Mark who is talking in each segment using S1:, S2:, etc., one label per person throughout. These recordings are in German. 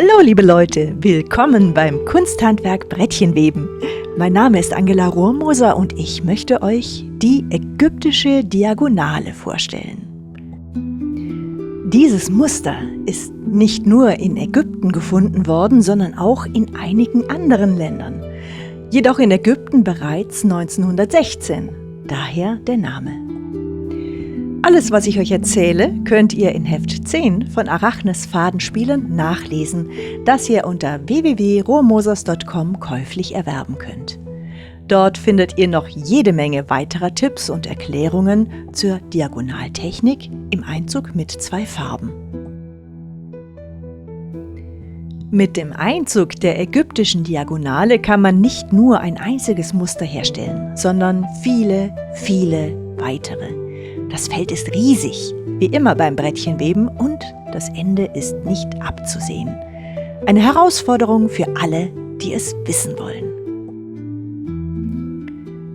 S1: Hallo liebe Leute, willkommen beim Kunsthandwerk Brettchenweben. Mein Name ist Angela Rohrmoser und ich möchte euch die ägyptische Diagonale vorstellen. Dieses Muster ist nicht nur in Ägypten gefunden worden, sondern auch in einigen anderen Ländern. Jedoch in Ägypten bereits 1916, daher der Name. Alles, was ich euch erzähle, könnt ihr in Heft 10 von Arachnes Fadenspielen nachlesen, das ihr unter www.rohrmosers.com käuflich erwerben könnt. Dort findet ihr noch jede Menge weiterer Tipps und Erklärungen zur Diagonaltechnik im Einzug mit 2 Farben. Mit dem Einzug der ägyptischen Diagonale kann man nicht nur ein einziges Muster herstellen, sondern viele, viele weitere. Das Feld ist riesig, wie immer beim Brettchenweben, und das Ende ist nicht abzusehen. Eine Herausforderung für alle, die es wissen wollen.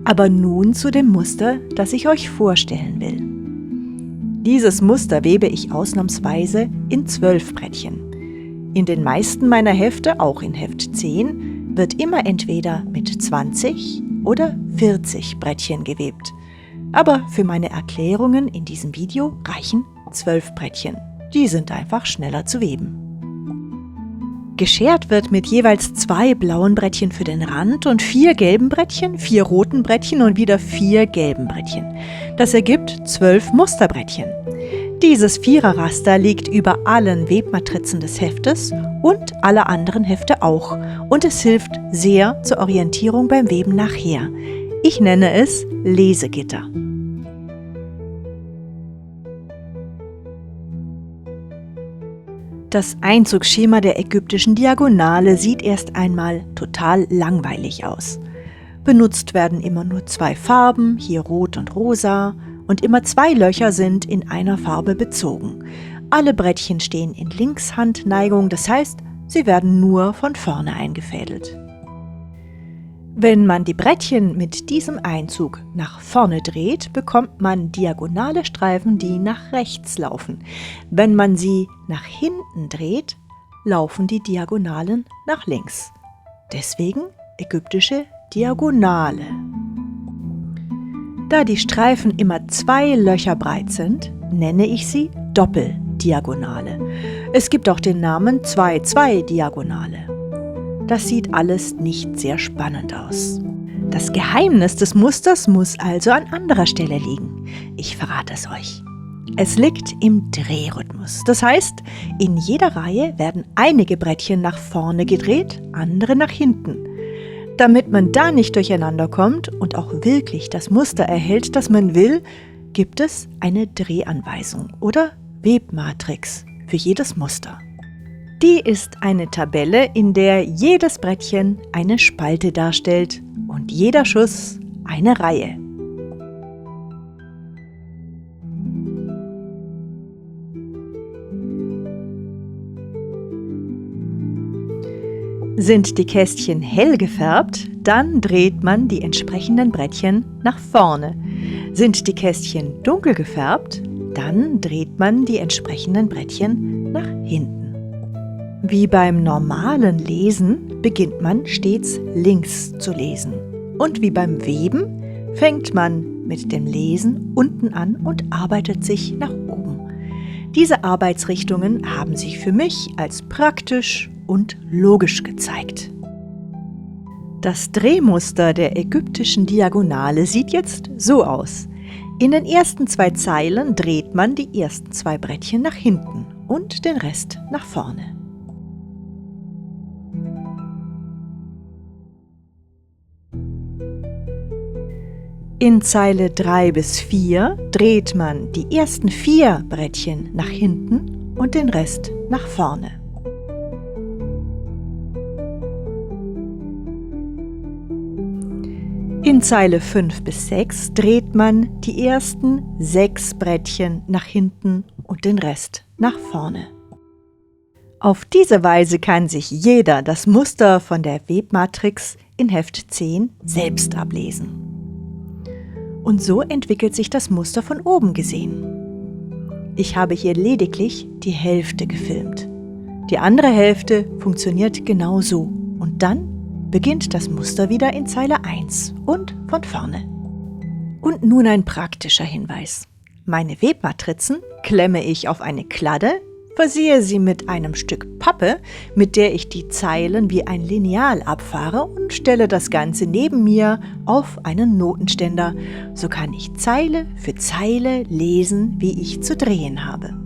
S1: Aber nun zu dem Muster, das ich euch vorstellen will. Dieses Muster webe ich ausnahmsweise in 12 Brettchen. In den meisten meiner Hefte, auch in Heft 10, wird immer entweder mit 20 oder 40 Brettchen gewebt. Aber für meine Erklärungen in diesem Video reichen 12 Brettchen. Die sind einfach schneller zu weben. Geschert wird mit jeweils 2 blauen Brettchen für den Rand und 4 gelben Brettchen, 4 roten Brettchen und wieder 4 gelben Brettchen. Das ergibt 12 Musterbrettchen. Dieses Viererraster liegt über allen Webmatrizen des Heftes und alle anderen Hefte auch. Und es hilft sehr zur Orientierung beim Weben nachher. Ich nenne es Lesegitter. Das Einzugsschema der ägyptischen Diagonale sieht erst einmal total langweilig aus. Benutzt werden immer nur 2 Farben, hier rot und rosa, und immer 2 Löcher sind in einer Farbe bezogen. Alle Brettchen stehen in Linkshandneigung, das heißt, sie werden nur von vorne eingefädelt. Wenn man die Brettchen mit diesem Einzug nach vorne dreht, bekommt man diagonale Streifen, die nach rechts laufen. Wenn man sie nach hinten dreht, laufen die Diagonalen nach links. Deswegen ägyptische Diagonale. Da die Streifen immer 2 Löcher breit sind, nenne ich sie Doppeldiagonale. Es gibt auch den Namen 2-2-Diagonale. Das sieht alles nicht sehr spannend aus. Das Geheimnis des Musters muss also an anderer Stelle liegen. Ich verrate es euch. Es liegt im Drehrhythmus. Das heißt, in jeder Reihe werden einige Brettchen nach vorne gedreht, andere nach hinten. Damit man da nicht durcheinander kommt und auch wirklich das Muster erhält, das man will, gibt es eine Drehanweisung oder Webmatrix für jedes Muster. Die ist eine Tabelle, in der jedes Brettchen eine Spalte darstellt und jeder Schuss eine Reihe. Sind die Kästchen hell gefärbt, dann dreht man die entsprechenden Brettchen nach vorne. Sind die Kästchen dunkel gefärbt, dann dreht man die entsprechenden Brettchen nach hinten. Wie beim normalen Lesen beginnt man stets links zu lesen. Und wie beim Weben fängt man mit dem Lesen unten an und arbeitet sich nach oben. Diese Arbeitsrichtungen haben sich für mich als praktisch und logisch gezeigt. Das Drehmuster der ägyptischen Diagonale sieht jetzt so aus. In den ersten 2 Zeilen dreht man die ersten 2 Brettchen nach hinten und den Rest nach vorne. In Zeile 3 bis 4 dreht man die ersten 4 Brettchen nach hinten und den Rest nach vorne. In Zeile 5 bis 6 dreht man die ersten 6 Brettchen nach hinten und den Rest nach vorne. Auf diese Weise kann sich jeder das Muster von der Webmatrix in Heft 10 selbst ablesen. Und so entwickelt sich das Muster von oben gesehen. Ich habe hier lediglich die Hälfte gefilmt. Die andere Hälfte funktioniert genau so. Und dann beginnt das Muster wieder in Zeile 1 und von vorne. Und nun ein praktischer Hinweis. Meine Webmatrizen klemme ich auf eine Kladde, versehe sie mit einem Stück Pappe, mit der ich die Zeilen wie ein Lineal abfahre und stelle das Ganze neben mir auf einen Notenständer. So kann ich Zeile für Zeile lesen, wie ich zu drehen habe.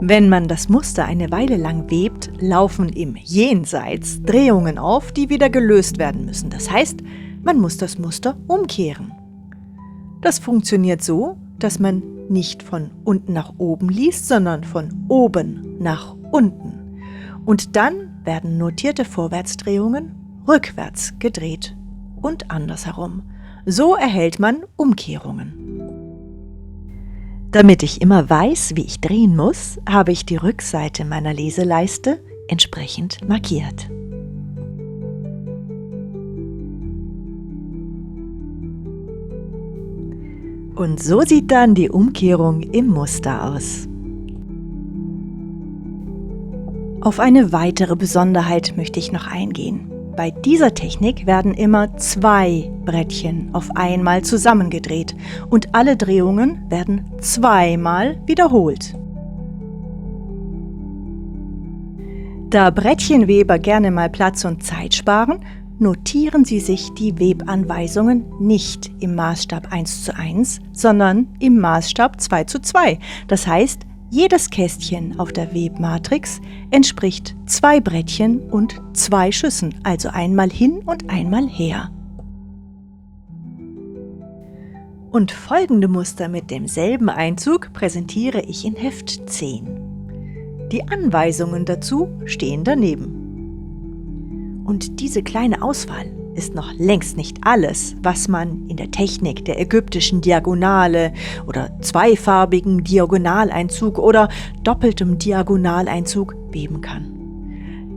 S1: Wenn man das Muster eine Weile lang webt, laufen im Jenseits Drehungen auf, die wieder gelöst werden müssen. Das heißt, man muss das Muster umkehren. Das funktioniert so, dass man nicht von unten nach oben liest, sondern von oben nach unten. Und dann werden notierte Vorwärtsdrehungen rückwärts gedreht und andersherum. So erhält man Umkehrungen. Damit ich immer weiß, wie ich drehen muss, habe ich die Rückseite meiner Leseleiste entsprechend markiert. Und so sieht dann die Umkehrung im Muster aus. Auf eine weitere Besonderheit möchte ich noch eingehen. Bei dieser Technik werden immer 2 Brettchen auf einmal zusammengedreht und alle Drehungen werden 2-mal wiederholt. Da Brettchenweber gerne mal Platz und Zeit sparen, notieren Sie sich die Webanweisungen nicht im Maßstab 1:1, sondern im Maßstab 2:2. Das heißt, jedes Kästchen auf der Webmatrix entspricht 2 Brettchen und 2 Schüssen, also einmal hin und einmal her. Und folgende Muster mit demselben Einzug präsentiere ich in Heft 10. Die Anweisungen dazu stehen daneben. Und diese kleine Auswahl ist noch längst nicht alles, was man in der Technik der ägyptischen Diagonale oder zweifarbigen Diagonaleinzug oder doppeltem Diagonaleinzug weben kann.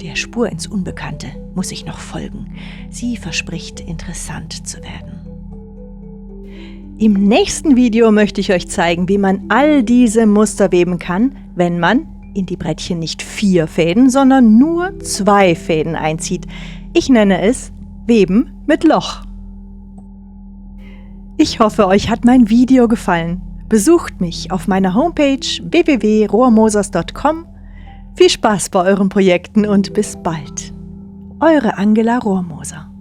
S1: Der Spur ins Unbekannte muss ich noch folgen. Sie verspricht interessant zu werden. Im nächsten Video möchte ich euch zeigen, wie man all diese Muster weben kann, wenn man in die Brettchen nicht 4 Fäden, sondern nur 2 Fäden einzieht. Ich nenne es Weben mit Loch. Ich hoffe, euch hat mein Video gefallen. Besucht mich auf meiner Homepage www.rohrmosers.com. Viel Spaß bei euren Projekten und bis bald. Eure Angela Rohrmoser.